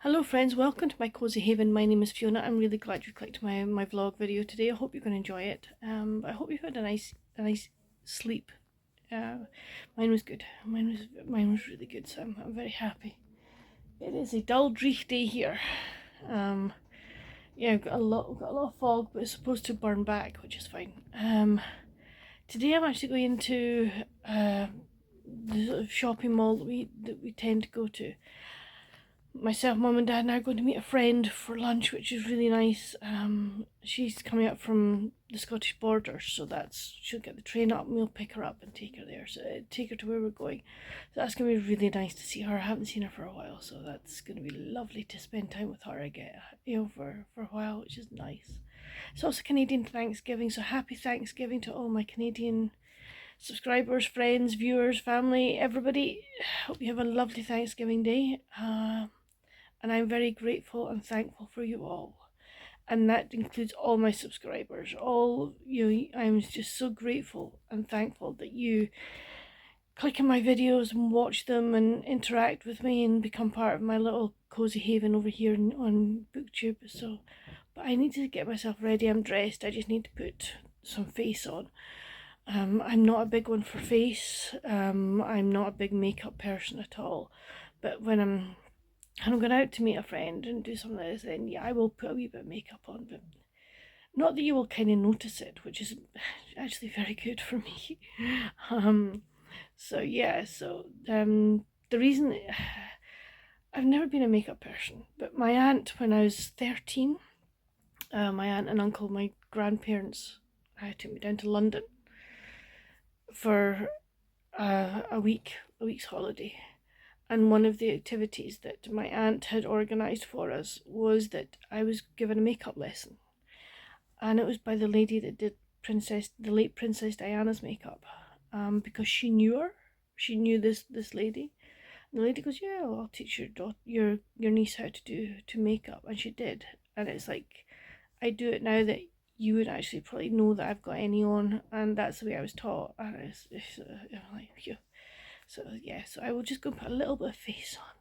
Hello friends, welcome to my cozy haven. My name is Fiona. I'm really glad you clicked my vlog video today. I hope you're going to enjoy it. I hope you've had a nice sleep. Mine was good. Mine was really good. So I'm very happy. It is a dull, dreich day here. Yeah, I've got a lot of fog, but it's supposed to burn back, which is fine. Today I'm actually going to the sort of shopping mall that we tend to go to. Myself, mum and dad and I are going to meet a friend for lunch, which is really nice. She's coming up from the Scottish border, so she'll get the train up and we'll pick her up and take her there. So take her to where we're going. So that's going to be really nice to see her. I haven't seen her for a while, so that's going to be lovely to spend time with her again, for a while, which is nice. It's also Canadian Thanksgiving, so happy Thanksgiving to all my Canadian subscribers, friends, viewers, family, everybody. Hope you have a lovely Thanksgiving day. And I'm very grateful and thankful for you all, and that includes all my subscribers, all you. I'm just so grateful and thankful that you click on my videos and watch them and interact with me and become part of my little cozy haven over here on BookTube. So, but I need to get myself ready. I'm dressed. I just need to put some face on. I'm not a big one for face. I'm not a big makeup person at all, but when I'm going out to meet a friend and do something like this, then yeah, I will put a wee bit of makeup on, but not that you will kind of notice it, which is actually very good for me. So yeah, the reason I've never been a makeup person, but my aunt, when I was 13, my aunt and uncle, my grandparents, took me down to London for a week's holiday. And one of the activities that my aunt had organised for us was that I was given a makeup lesson. And it was by the lady that did the late Princess Diana's makeup. Because she knew her. She knew this lady. And the lady goes, yeah, well, I'll teach your niece how to makeup. And she did. And it's like, I do it now that you would actually probably know that I've got any on. And that's the way I was taught. And it's like, yeah. So yeah, so I will just go put a little bit of face on,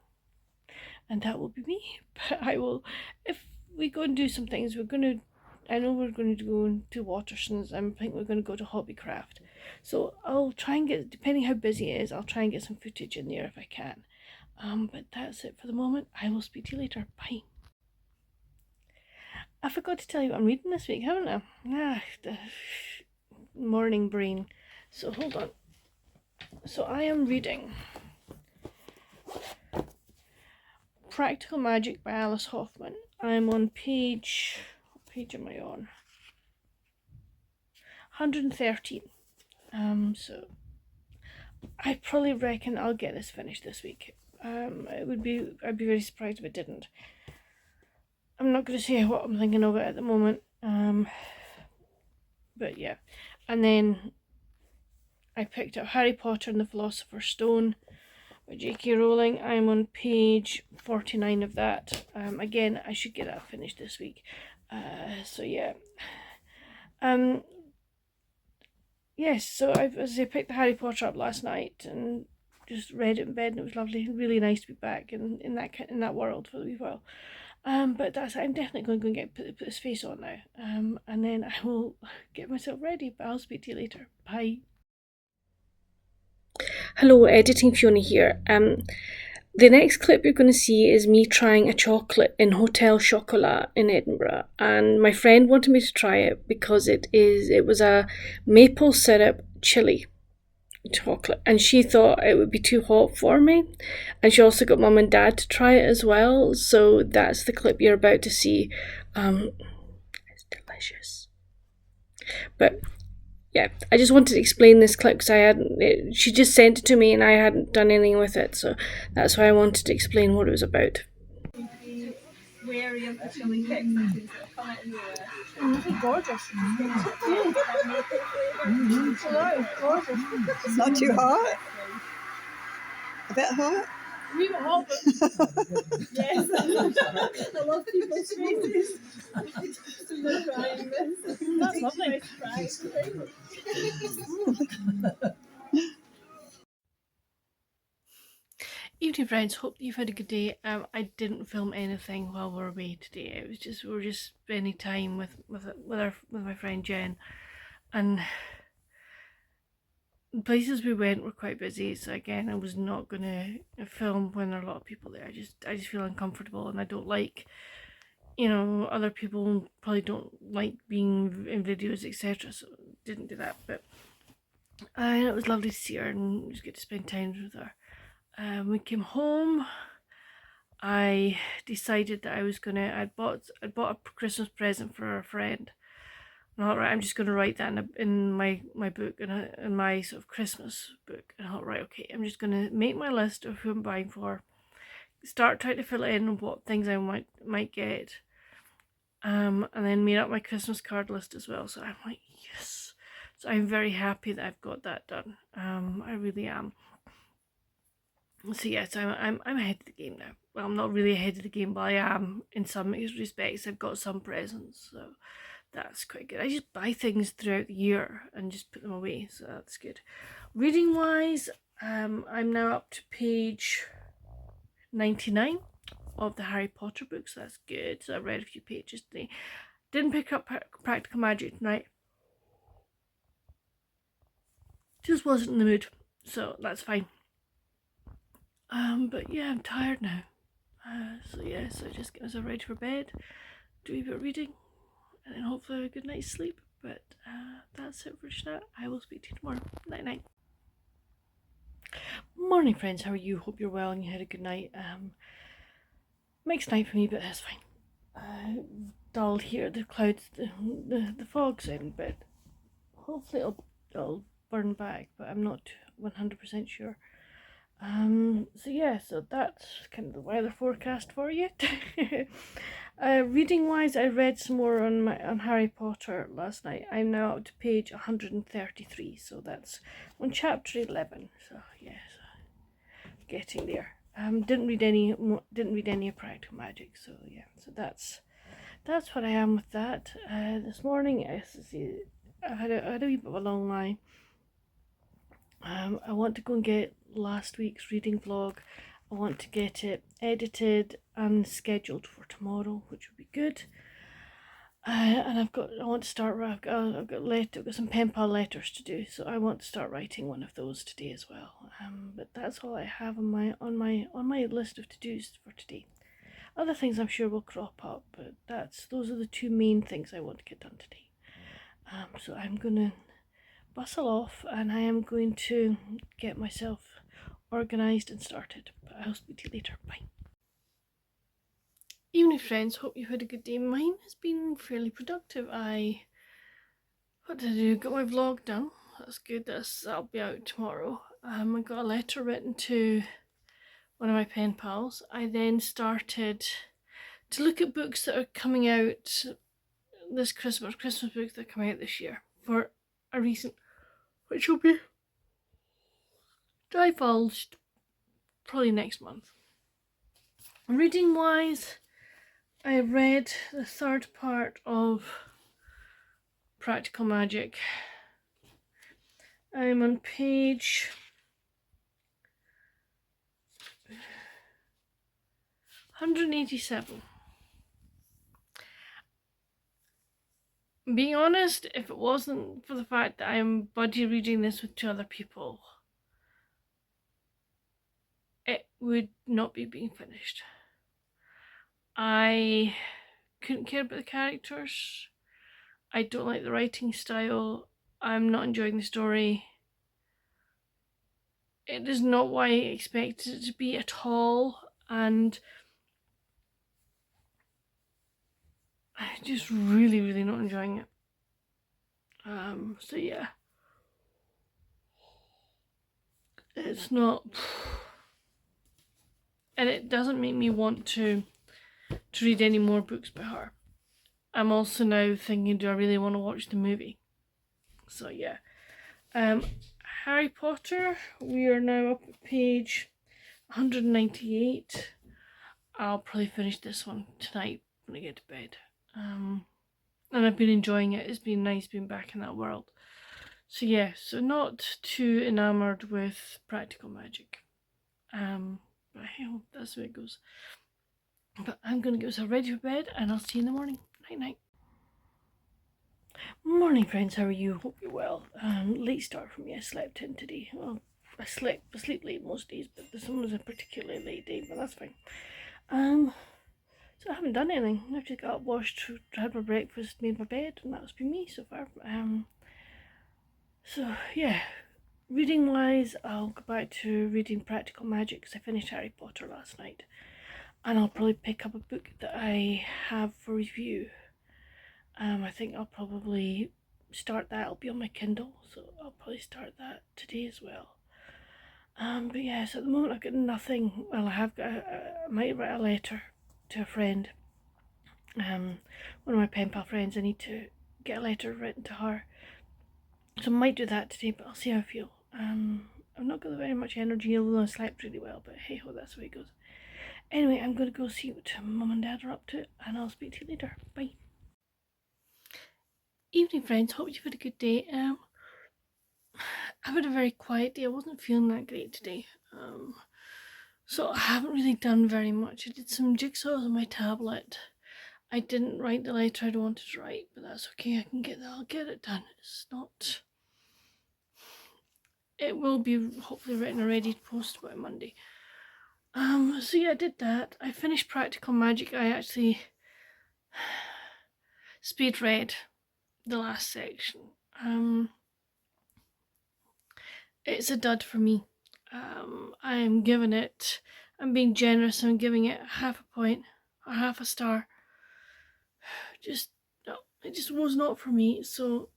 and that will be me. But I will, if we go and do some things, I know we're going to go to Waterson's. I think we're going to go to Hobbycraft. So I'll try and get, depending how busy it is, I'll try and get some footage in there if I can. But that's it for the moment. I will speak to you later. Bye. I forgot to tell you what I'm reading this week, haven't I? The morning brain. So hold on. So I am reading Practical Magic by Alice Hoffman. I'm on page, what page am I on? 113. So I probably reckon I'll get this finished this week. I'd be very surprised if it didn't. I'm not going to say what I'm thinking of it at the moment. But yeah. And then I picked up Harry Potter and the Philosopher's Stone by J.K. Rowling. I'm on page 49 of that. Again, I should get that finished this week. So yeah. Yes, so I picked the Harry Potter up last night and just read it in bed, and it was lovely. Really nice to be back in that world for a wee while. But I'm definitely going to go and put this face on now. And then I will get myself ready. But I'll speak to you later. Bye. Hello, Editing Fiona here. The next clip you're going to see is me trying a chocolate in Hotel Chocolat in Edinburgh, and my friend wanted me to try it because it was a maple syrup chili chocolate, and she thought it would be too hot for me, and she also got mum and dad to try it as well. So that's the clip you're about to see. It's delicious, but yeah, I just wanted to explain this clip because she just sent it to me and I hadn't done anything with it, so that's why I wanted to explain what it was about. Wary of the chili cakes and things that come out anywhere. This is gorgeous. Gorgeous. It's not too hot? A bit hot? A wee bit hot, but Yes. I love people's faces. So they're trying this. That's lovely. Even Evening friends, hope you've had a good day. I didn't film anything while we were away today. It was just we were just spending time with my friend Jen, and the places we went were quite busy. So again, I was not gonna film when there are a lot of people there. I just feel uncomfortable, and I don't like, you know, other people probably don't like being in videos, etc. So didn't do that. But it was lovely to see her, and it was good to spend time with her. We came home. I decided that I was gonna. I'd bought a Christmas present for a friend. And I thought, right, I'm just gonna write that in my book, in my sort of Christmas book. And I thought, right, okay, I'm just gonna make my list of who I'm buying for. Start trying to fill in what things I might get. And then made up my Christmas card list as well. So I'm like, yes. So I'm very happy that I've got that done. I really am. So yes, I'm ahead of the game now. Well, I'm not really ahead of the game, but I am in some respects. I've got some presents, so that's quite good. I just buy things throughout the year and just put them away, so that's good. Reading wise, I'm now up to page 99 of the Harry Potter books. So that's good. So I read a few pages today. Didn't pick up Practical Magic tonight. Just wasn't in the mood, so that's fine. But yeah, I'm tired now. So yeah, so just get myself ready for bed, do a bit of reading, and then hopefully a good night's sleep. But that's it for now. I will speak to you tomorrow. Night night. Morning friends, how are you? Hope you're well and you had a good night. Mixed night for me, but that's fine. Dull here, the clouds, the fog's in, but hopefully it'll burn back, but I'm not 100% sure. So yeah, so that's kind of the weather forecast for you. Reading wise, I read some more on Harry Potter last night. I'm now up to page 133, so that's on chapter 11. So yes, getting there. Didn't read any of Practical Magic, so yeah, so that's what I am with that. This morning, I had a wee bit of a long line. I want to go and get last week's reading vlog. I want to get it edited and scheduled for tomorrow, which would be good. And I want to start. I've got some pen pal letters to do, so I want to start writing one of those today as well. But that's all I have on my list of to dos for today. Other things I'm sure will crop up, but those are the two main things I want to get done today. So I'm gonna bustle off, and I am going to get myself organised and started. But I'll speak to you later. Bye. Evening friends, hope you've had a good day. Mine has been fairly productive. What did I do? Got my vlog done. That's good. That'll be out tomorrow. I got a letter written to one of my pen pals. I then started to look at books that are coming out this Christmas books that are coming out this year for a reason, which will be divulged probably next month. Reading wise, I read the third part of Practical Magic. I'm on page 187. Being honest, if it wasn't for the fact that I'm buddy reading this with two other people, it would not be being finished. I couldn't care about the characters. I don't like the writing style. I'm not enjoying the story. It is not what I expected it to be at all, and I'm just really, really not enjoying it. So yeah. It's not, and it doesn't make me want to read any more books by her. I'm also now thinking, do I really want to watch the movie? So yeah. Harry Potter, we are now up at page 198. I'll probably finish this one tonight when I get to bed. And I've been enjoying it. It's been nice being back in that world. So yeah, so not too enamoured with Practical Magic. But hey, that's the way it goes. But I'm going to get myself ready for bed, and I'll see you in the morning. Night night. Morning, friends. How are you? Hope you're well. Late start for me. I slept in today. Well, I sleep late most days, but this one was a particularly late day, but that's fine. So I haven't done anything. I've just got up, washed, had my breakfast, made my bed, and that's been me so far. So yeah, reading wise, I'll go back to reading Practical Magic because I finished Harry Potter last night, and I'll probably pick up a book that I have for review. I think I'll probably start that. It'll be on my Kindle, so I'll probably start that today as well. But yeah, so at the moment I've got nothing. Well, I have got. I might write a letter to a friend. One of my pen pal friends. I need to get a letter written to her. So I might do that today, but I'll see how I feel. I've not got very much energy, although I slept really well. But hey ho, that's the way it goes. Anyway, I'm going to go see what Mum and Dad are up to, and I'll speak to you later. Bye. Evening, friends. Hope you've had a good day. I've had a very quiet day. I wasn't feeling that great today. So I haven't really done very much. I did some jigsaws on my tablet. I didn't write the letter I wanted to write, but that's okay. I can get that. I'll get it done. It's not. It will be hopefully written and ready to post by Monday. So yeah, I did that. I finished Practical Magic. I actually speed read the last section. It's a dud for me. I am giving it. I'm being generous. I'm giving it half a point or half a star. Just no, it just was not for me. So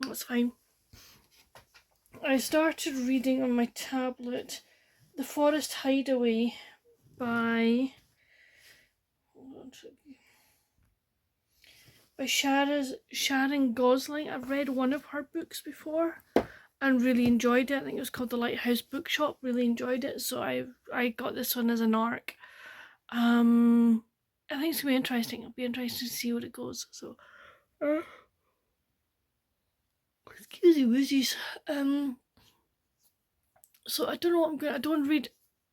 that's fine. I started reading on my tablet The Forest Hideaway by Sharon Gosling. I've read one of her books before and really enjoyed it. I think it was called The Lighthouse Bookshop. Really enjoyed it, so I got this one as an ARC. I think it's gonna be interesting. It'll be interesting to see what it goes. So, excuse me, wizzies. So I don't know what I'm gonna. I don't want to read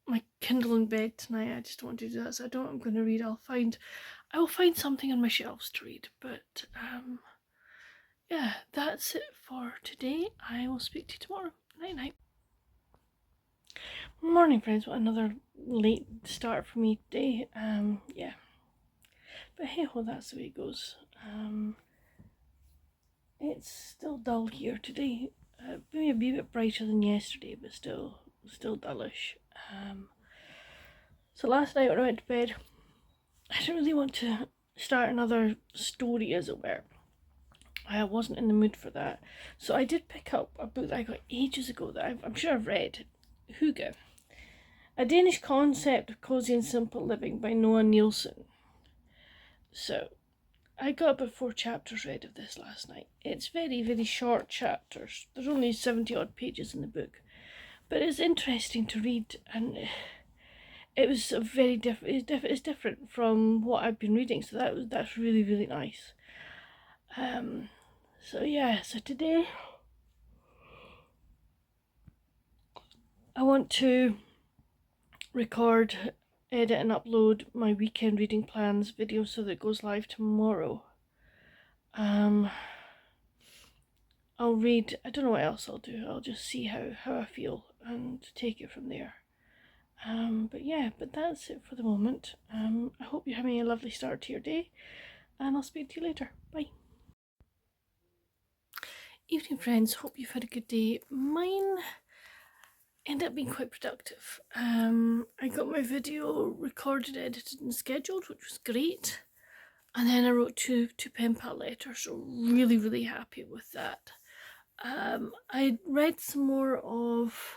my Kindle in bed tonight. I just don't want to do that. So I don't know what I'm gonna read. I will find something on my shelves to read. But yeah, that's it for today. I will speak to you tomorrow. Night night. Morning, friends. What another late start for me today. Yeah. But hey ho, that's the way it goes. It's still dull here today. Maybe a bit brighter than yesterday, but still dullish. So last night when I went to bed, I didn't really want to start another story, as it were. I wasn't in the mood for that. So I did pick up a book that I got ages ago that I'm sure I've read. Hygge. A Danish Concept of Cozy and Simple Living by Noah Nielsen. So I got about 4 chapters read of this last night. It's very, very short chapters. There's only 70 odd pages in the book. But it's interesting to read, and it was a very different. It's different from what I've been reading, so that's really, really nice. So yeah, so today I want to record, edit and upload my weekend reading plans video so that it goes live tomorrow. I'll read. I don't know what else I'll do. I'll just see how I feel and take it from there. But yeah, but that's it for the moment. I hope you're having a lovely start to your day, and I'll speak to you later. Bye. Evening, friends. Hope you've had a good day. Mine ended up being quite productive. I got my video recorded, edited and scheduled, which was great. And then I wrote two pen pal letters, so really, really happy with that. I read some more of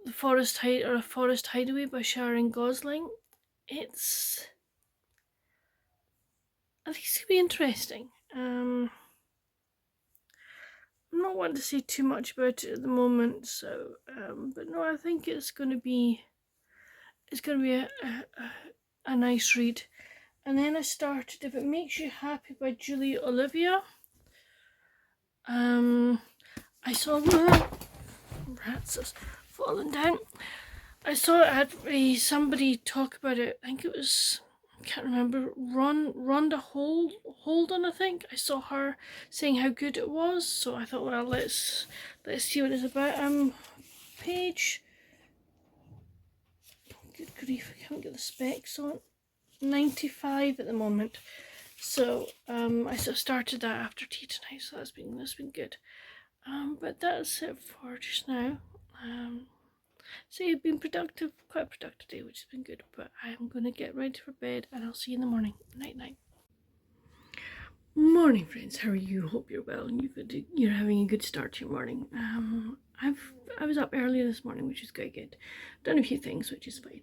A Forest Hideaway by Sharon Gosling. I think it's gonna be interesting. I'm not wanting to say too much about it at the moment, so but no, I think it's gonna be a nice read. And then I started If It Makes You Happy by Julie Olivia. I saw rats. fallen down. I saw somebody talk about it. I think it was, I can't remember, Rhonda Holden, I think. I saw her saying how good it was, so I thought, well, let's see what it's about. Page, good grief, I can't get the specs on. 95 at the moment. So I sort of started that after tea tonight, so that's been good. But that's it for just now. So you've been productive, quite a productive day, which has been good. But I'm gonna get ready for bed, and I'll see you in the morning. Night night. Morning, friends. How are you? Hope you're well and you're having a good start to your morning. I was up earlier this morning, which is quite good. Done a few things, which is fine.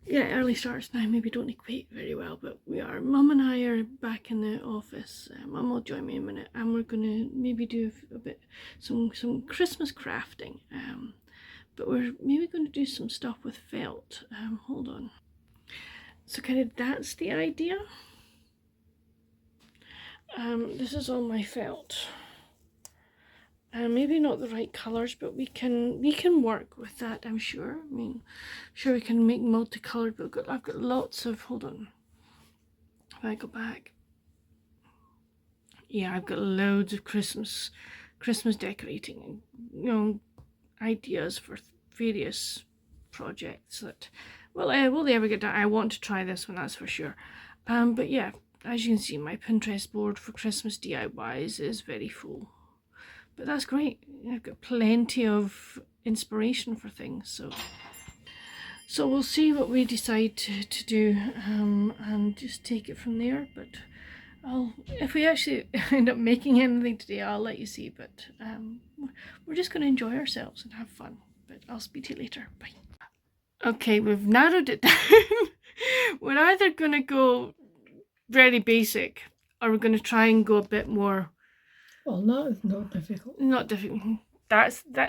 Yeah, early starts now maybe don't equate very well, but we are. Mum and I are back in the office. Mum will join me in a minute, and we're gonna maybe do some Christmas crafting. But we're maybe going to do some stuff with felt. Hold on. So kind of that's the idea. This is all my felt. Maybe not the right colours, but we can work with that, I'm sure. I mean, sure we can make multicoloured, but I've got lots of, hold on, if I go back. Yeah, I've got loads of Christmas decorating and, ideas for various projects that, well, will they ever get done? I want to try this one, that's for sure. But yeah, as you can see, my Pinterest board for Christmas DIYs is very full. But that's great. I've got plenty of inspiration for things. So we'll see what we decide to do and just take it from there. But if we actually end up making anything today, I'll let you see. But we're just going to enjoy ourselves and have fun. But I'll speak to you later. Bye. Okay, we've narrowed it down. We're either going to go very basic, or we're going to try and go a bit more. Well, no, it's not difficult. Not difficult.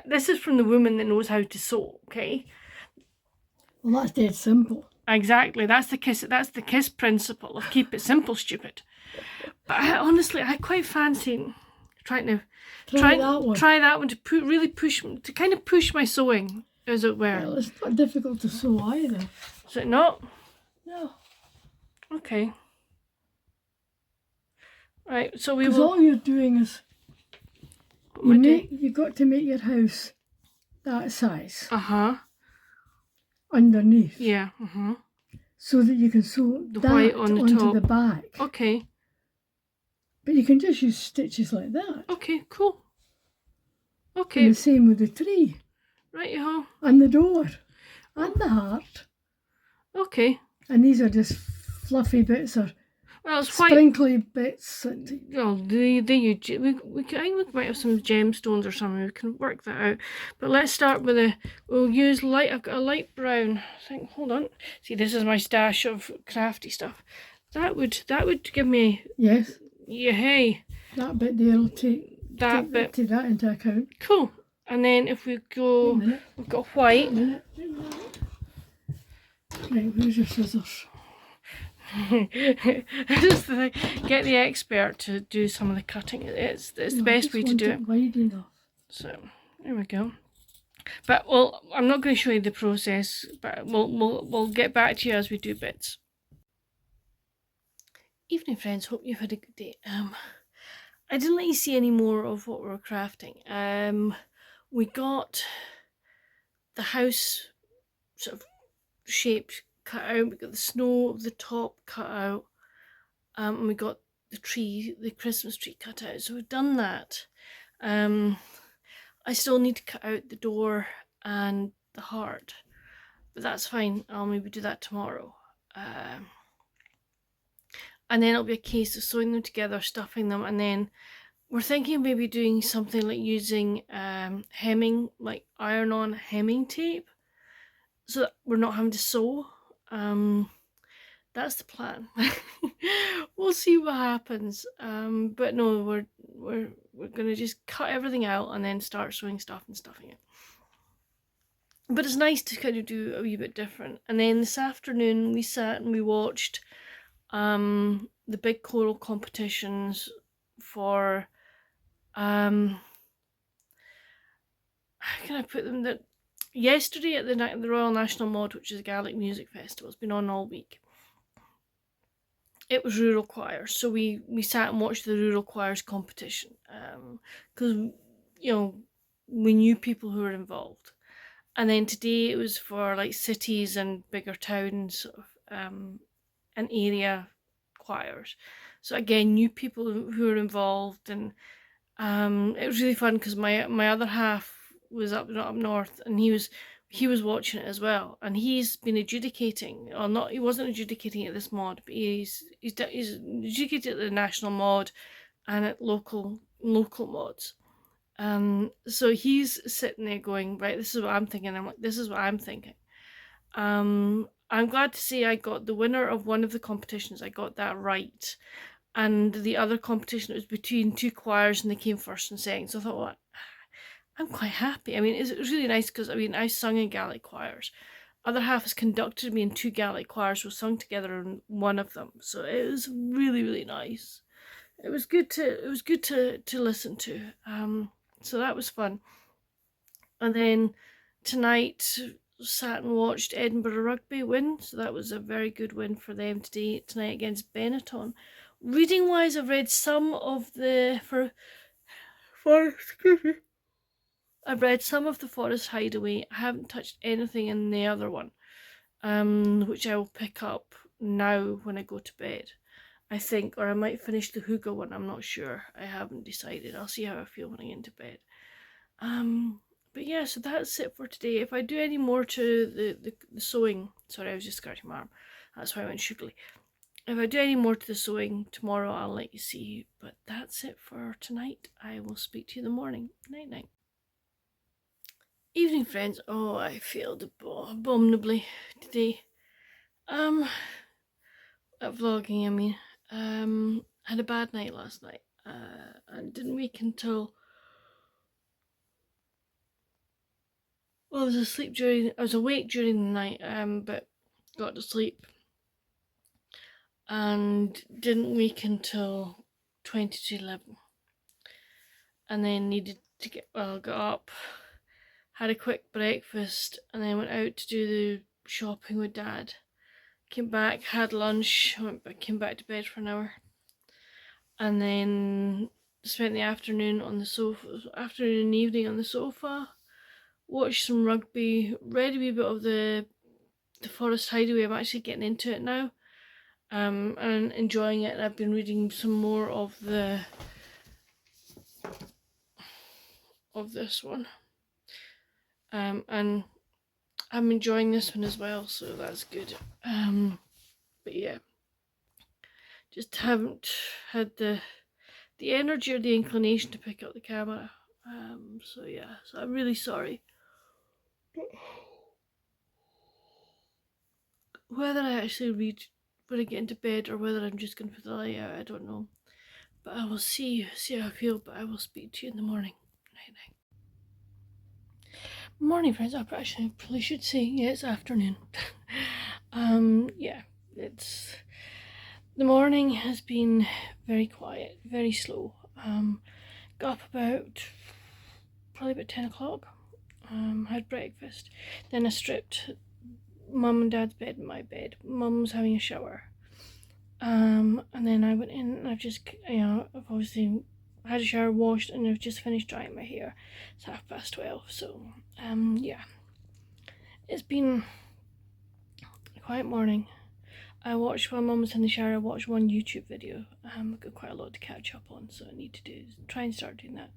This is from the woman that knows how to sew. Okay. Well, that's dead simple. Exactly. That's the KISS principle of keep it simple, stupid. But honestly, I quite fancy trying to try that one to really push my sewing, as it were. Well, it's not difficult to sew either. Is it not? No. Okay. Right. So we will. Because all you're doing is you got to make your house that size. Underneath. Yeah. So that you can sew the that white on the onto top. the back. Okay. But you can just use stitches like that. Okay, cool. Okay. And the same with the tree. Right-ho. And the door. And the heart. Okay. And these are just fluffy bits or sprinkly bits. Well, we might have some gemstones or something. We can work that out. But let's start with we'll use light. I've got a light brown. I think. Hold on. See, this is my stash of crafty stuff. That would give me. Yes. Yeah. Hey. That bit there will take that into account. Cool. And then if we go, we've got white. Right, where's your scissors? Just get the expert to do some of the cutting. It's the best way to do it. Wide enough. So there we go. But I'm not going to show you the process, but we'll get back to you as we do bits. Evening, friends. Hope you've had a good day. I didn't let you see any more of what we were crafting. We got the house sort of shaped cut out. We got the snow of the top cut out, and we got the Christmas tree cut out. So we've done that. I still need to cut out the door and the heart, but that's fine. I'll maybe do that tomorrow. And then it'll be a case of sewing them together, stuffing them, and then we're thinking of maybe doing something like using hemming, like iron-on hemming tape, so that we're not having to sew. That's the plan. We'll see what happens. But no, we're gonna just cut everything out and then start sewing stuff and stuffing it. But it's nice to kind of do a wee bit different. And then this afternoon we sat and we watched the big choral competitions for can I put them? That yesterday at the Royal National Mod, which is a Gaelic music festival, it's been on all week. It was rural choirs, so we sat and watched the rural choirs competition, because you know, we knew people who were involved. And then today it was for like cities and bigger towns, and area choirs. So again, new people who were involved, and it was really fun because my other half was up north, and he was watching it as well, and he's been adjudicating, or not, he wasn't adjudicating at this mod, but he's adjudicated at the national mod and at local mods. So he's sitting there going, right, this is what I'm thinking. I'm like, this is what I'm thinking. I'm glad to say I got the winner of one of the competitions. I got that right. And the other competition, it was between two choirs, and they came first and second. So I thought, well, I'm quite happy. I mean, it was really nice because, I mean, I sung in Gaelic choirs. Other half has conducted me in two Gaelic choirs. We sung together in one of them. So it was really, really nice. It was good to listen to. So that was fun. And then tonight, sat and watched Edinburgh Rugby win, so that was a very good win for them tonight against Benetton. Reading wise, I've read some of the I've read some of the Forest Hideaway. I haven't touched anything in the other one, which I will pick up now when I go to bed, I think, or I might finish the Hugo one. I'm not sure. I haven't decided. I'll see how I feel when I get into bed. But yeah, so that's it for today. If I do any more to the sewing, sorry, I was just scratching my arm. That's why I went sugary. If I do any more to the sewing tomorrow, I'll let you see. But that's it for tonight. I will speak to you in the morning. Night night. Evening, friends. Oh, I failed abominably today. At vlogging, I mean. Had a bad night last night. And didn't wake until. Well, I was awake during the night, but got to sleep and didn't wake until 20 to 11. And then needed to got up, had a quick breakfast, and then went out to do the shopping with Dad. Came back, had lunch, came back to bed for an hour, and then spent the afternoon on the sofa, afternoon and evening on the sofa. Watched some rugby, read a wee bit of the Forest Hideaway. I'm actually getting into it now, and enjoying it. And I've been reading some more of this one, and I'm enjoying this one as well, so that's good. But yeah, just haven't had the energy or the inclination to pick up the camera. So yeah, so I'm really sorry. Whether I actually read when I get into bed or whether I'm just going to put the light out, I don't know. But I will see how I feel, but I will speak to you in the morning. Night night. Morning, friends. I probably should say, yeah, it's afternoon. Yeah, it's... The morning has been very quiet, very slow. Got up probably about 10 o'clock. Had breakfast. Then I stripped Mum and Dad's bed and my bed. Mum's having a shower. And then I went in and I've just, I've obviously had a shower, washed, and I've just finished drying my hair. It's 12:30, so, yeah. It's been a quiet morning. I watched, while Mum was in the shower, I watched one YouTube video. I've got quite a lot to catch up on, so I need to try and start doing that.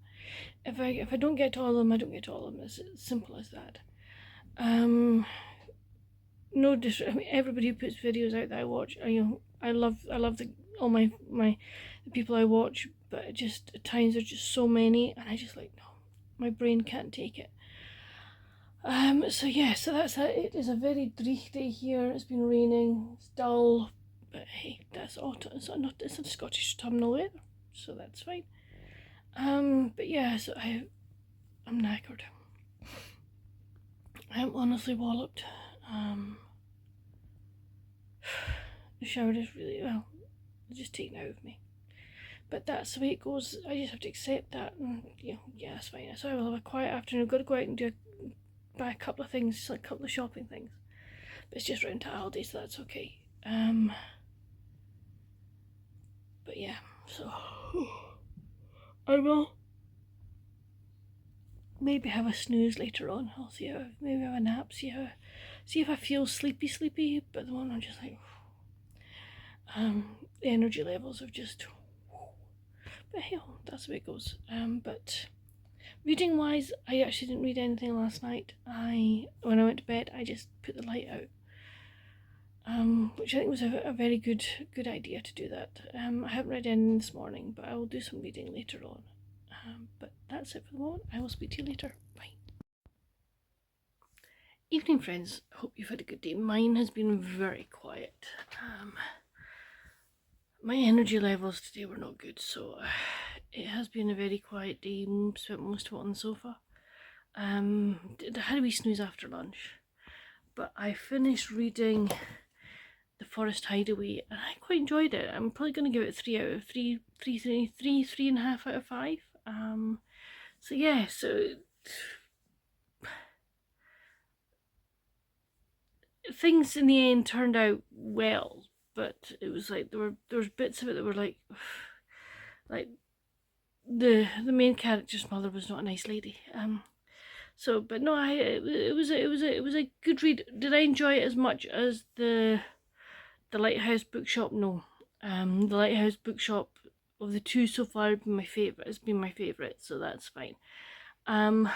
If I don't get to all of them, I don't get to all of them. It's as simple as that. No I mean, everybody who puts videos out that I watch, I love all my the people I watch, but just at times there's just so many, and I just like, no, my brain can't take it. So yeah, so that's it. It is a very dreich day here. It's been raining, it's dull, but hey, that's autumn. It's a Scottish autumnal weather, so that's fine. But yeah, so I'm knackered. I'm honestly walloped. The shower is really, well, it's just taken out of me. But that's the way it goes. I just have to accept that, and yeah, that's fine. So I will have a quiet afternoon. I've got to go out and buy a couple of things, just like a couple of shopping things. But it's just round to Aldi, so that's okay. But yeah, so I will maybe have a snooze later on. I'll see how, maybe have a nap, see if I feel sleepy. But at the moment I'm just like, the energy levels have just. But hell, that's the way it goes. But reading wise, I actually didn't read anything last night. When I went to bed, I just put the light out. Which I think was a very good idea to do that. I haven't read anything this morning, but I will do some reading later on. But that's it for the moment. I will speak to you later. Bye. Evening, friends. Hope you've had a good day. Mine has been very quiet. My energy levels today were not good, so it has been a very quiet day. Spent most of it on the sofa. I had a wee snooze after lunch, but I finished reading The Forest Hideaway, and I quite enjoyed it. I'm probably going to give it 3.5 out of 5. So yeah, so things in the end turned out well, but it was like there was bits of it that were like the main character's mother was not a nice lady. So, but no, it was a good read. Did I enjoy it as much as the Lighthouse Bookshop? No. The Lighthouse Bookshop of the two so far has been my favourite, so that's fine. I'm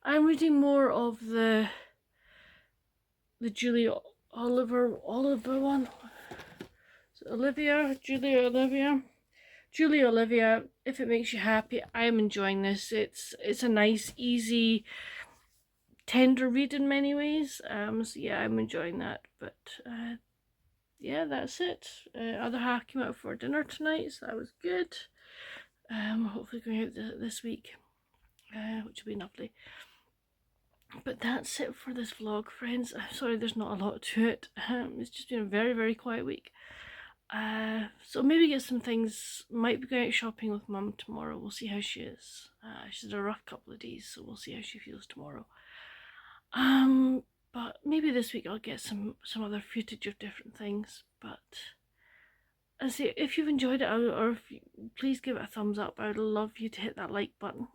reading more of the Julia Olivia one. Julia Olivia, if it makes you happy. I am enjoying this. It's a nice, easy, tender read in many ways. So yeah, I'm enjoying that. But yeah, that's it. Other half came out for dinner tonight, so that was good. Hopefully going out this week, which will be lovely. But that's it for this vlog, friends. I'm sorry there's not a lot to it. It's just been a very, very quiet week. So maybe get some things. Might be going out shopping with Mum tomorrow. We'll see how she is. She's had a rough couple of days, so we'll see how she feels tomorrow. But maybe this week I'll get some other footage of different things. But I say, if you've enjoyed it, please give it a thumbs up. I would love you to hit that like button.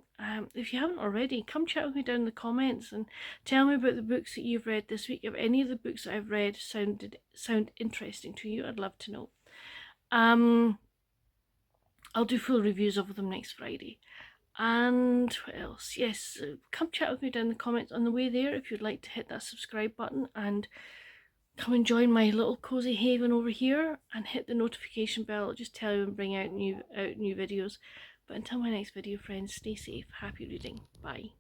If you haven't already, come chat with me down in the comments and tell me about the books that you've read this week. If any of the books that I've read sound interesting to you, I'd love to know. I'll do full reviews of them next Friday. And what else? Yes, come chat with me down in the comments on the way there if you'd like to hit that subscribe button and come and join my little cozy haven over here and hit the notification bell. It'll just tell you and bring out new videos. But until my next video, friends, stay safe. Happy reading. Bye.